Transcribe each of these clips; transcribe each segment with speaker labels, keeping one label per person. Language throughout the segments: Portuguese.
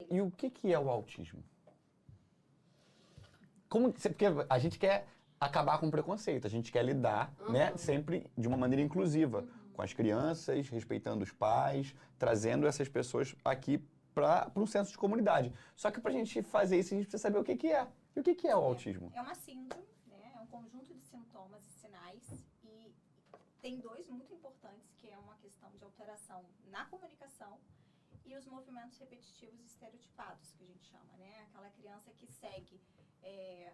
Speaker 1: E o que é o autismo? Porque a gente quer acabar com o preconceito, a gente quer lidar, né, sempre de uma maneira inclusiva, com as crianças, respeitando os pais, trazendo essas pessoas aqui para um senso de comunidade. Só que para a gente fazer isso, a gente precisa saber o que é. E o que é o autismo?
Speaker 2: É uma síndrome, né? É um conjunto de sintomas e sinais, e tem dois muito importantes, que é uma questão de alteração na comunicação e os movimentos repetitivos estereotipados, que a gente chama, né? Aquela criança que segue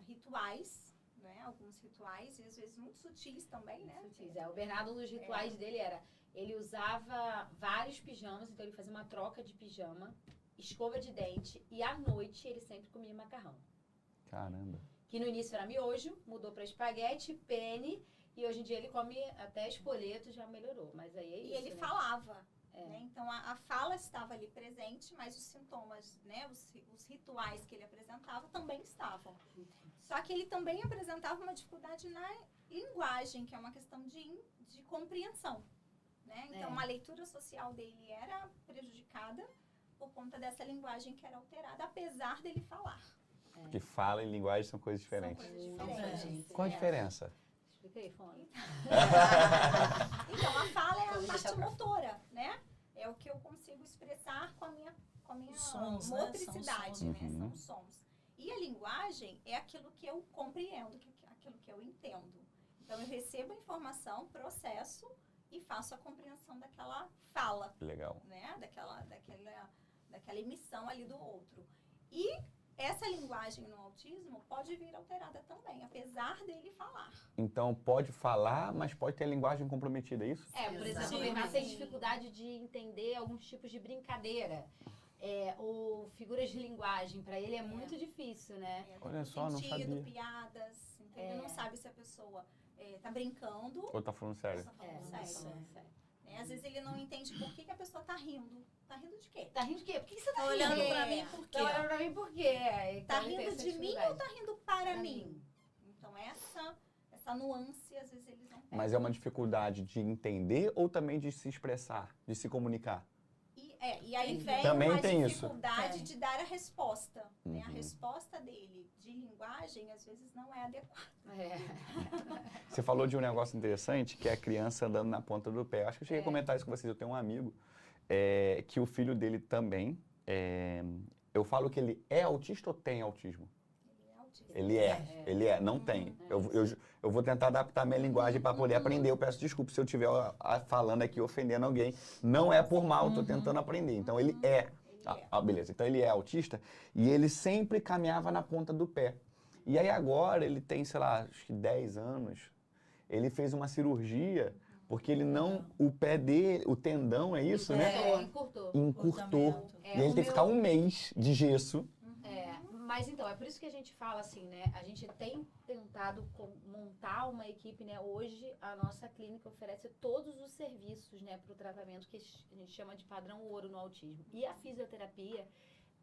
Speaker 2: rituais, né? Alguns rituais, e às vezes muito sutis também, né?
Speaker 3: Sutis, o Bernardo, um dos rituais dele era, ele usava vários pijamas, então ele fazia uma troca de pijama, escova de dente, e à noite ele sempre comia macarrão.
Speaker 1: Caramba.
Speaker 3: Que no início era miojo, mudou para espaguete, penne, e hoje em dia ele come até espoleto, já melhorou. Mas aí é isso,
Speaker 2: e ele
Speaker 3: né?
Speaker 2: falava, né? Então a fala estava ali presente, mas os sintomas, né? Os rituais que ele apresentava também estavam. Só que ele também apresentava uma dificuldade na linguagem, que é uma questão de compreensão, né? Então a leitura social dele era prejudicada por conta dessa linguagem que era alterada, apesar dele falar.
Speaker 1: Porque fala e linguagem são coisas diferentes.
Speaker 2: São coisas diferentes.
Speaker 1: Qual a diferença?
Speaker 3: Explica aí, Fone.
Speaker 2: Então, a fala é a parte motora, né? É o que eu consigo expressar com a minha
Speaker 4: sons,
Speaker 2: motricidade,
Speaker 4: né?
Speaker 2: né? São os sons. E a linguagem é aquilo que eu compreendo, aquilo que eu entendo. Então, eu recebo a informação, processo e faço a compreensão daquela fala.
Speaker 1: Legal.
Speaker 2: Né? Daquela emissão ali do outro. E essa linguagem no autismo pode vir alterada também, apesar dele falar.
Speaker 1: Então, pode falar, mas pode ter a linguagem comprometida, é isso?
Speaker 3: Por exemplo, o Bernardo tem dificuldade de entender alguns tipos de brincadeira. Ou figuras de linguagem, para ele é muito difícil, né?
Speaker 1: Olha só, não sabia.
Speaker 2: Piadas, entendeu? Ele não sabe se a pessoa tá brincando
Speaker 1: ou tá falando sério.
Speaker 2: Ou tá falando sério. Às vezes ele não entende por que a pessoa tá rindo. Tá rindo de quê?
Speaker 3: Tá rindo de quê? Por que você tá rindo?
Speaker 4: Olhando pra mim por quê?
Speaker 3: Tá olhando pra mim por quê?
Speaker 2: Tá rindo de mim ou tá rindo para mim? Então essa nuance, às vezes eles não pegam.
Speaker 1: Mas é uma dificuldade de entender ou também de se expressar, de se comunicar?
Speaker 2: E aí vem
Speaker 1: também
Speaker 2: uma
Speaker 1: tem
Speaker 2: dificuldade de dar a resposta. Né? A resposta dele de linguagem, às vezes, não é adequada.
Speaker 1: Você falou de um negócio interessante, que é a criança andando na ponta do pé. Acho que eu cheguei a comentar isso com vocês. Eu tenho um amigo que o filho dele também... eu falo que ele é autista ou tem autismo? Ele é, não tem. Eu vou tentar adaptar minha linguagem para poder aprender. Eu peço desculpa se eu estiver falando aqui, ofendendo alguém. Não é por mal, estou tentando aprender. Então ele é. Beleza. Então ele é autista e ele sempre caminhava na ponta do pé. E aí agora ele tem, sei lá, acho que 10 anos, ele fez uma cirurgia porque ele não... O pé dele, o tendão, é isso, né? Encurtou. E ele teve que ficar um mês de gesso.
Speaker 3: Mas então, é por isso que a gente fala assim, né? A gente tem tentado montar uma equipe, né? Hoje a nossa clínica oferece todos os serviços, né, para o tratamento que a gente chama de padrão ouro no autismo. E a fisioterapia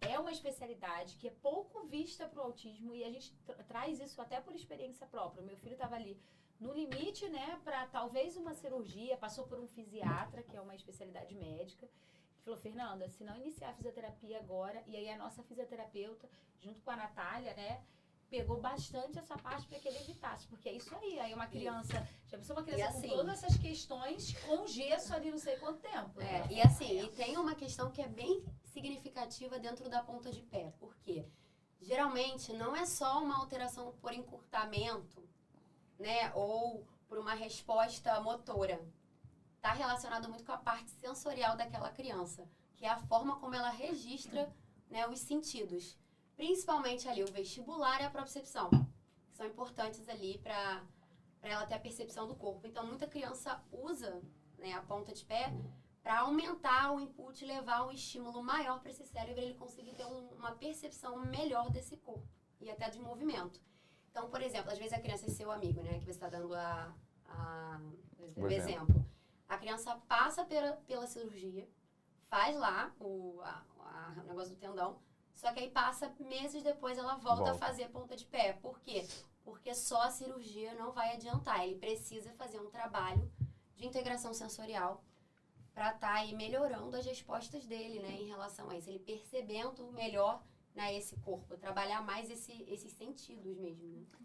Speaker 3: é uma especialidade que é pouco vista para o autismo e a gente traz isso até por experiência própria. O meu filho estava ali no limite, né, para talvez uma cirurgia, passou por um fisiatra, que é uma especialidade médica. Falou, Fernanda, se não iniciar a fisioterapia agora, e aí a nossa fisioterapeuta, junto com a Natália, né, pegou bastante essa parte para que ele evitasse, porque é isso aí uma criança, já pensou uma criança com todas essas questões, com gesso ali não sei quanto tempo. Né?
Speaker 5: E assim, e tem uma questão que é bem significativa dentro da ponta de pé, porque geralmente não é só uma alteração por encurtamento, né, ou por uma resposta motora. Está relacionado muito com a parte sensorial daquela criança, que é a forma como ela registra, né, os sentidos. Principalmente ali o vestibular e a propriocepção, que são importantes ali para ela ter a percepção do corpo. Então, muita criança usa, né, a ponta de pé para aumentar o input e levar um estímulo maior para esse cérebro, ele conseguir ter uma percepção melhor desse corpo e até de movimento. Então, por exemplo, às vezes a criança é seu amigo, né, que você está dando o exemplo. A criança passa pela cirurgia, faz lá o negócio do tendão, só que aí passa meses depois ela volta a fazer a ponta de pé. Por quê? Porque só a cirurgia não vai adiantar. Ele precisa fazer um trabalho de integração sensorial para estar aí melhorando as respostas dele, né, em relação a isso. Ele percebendo melhor, né, esse corpo, trabalhar mais esses sentidos mesmo, né?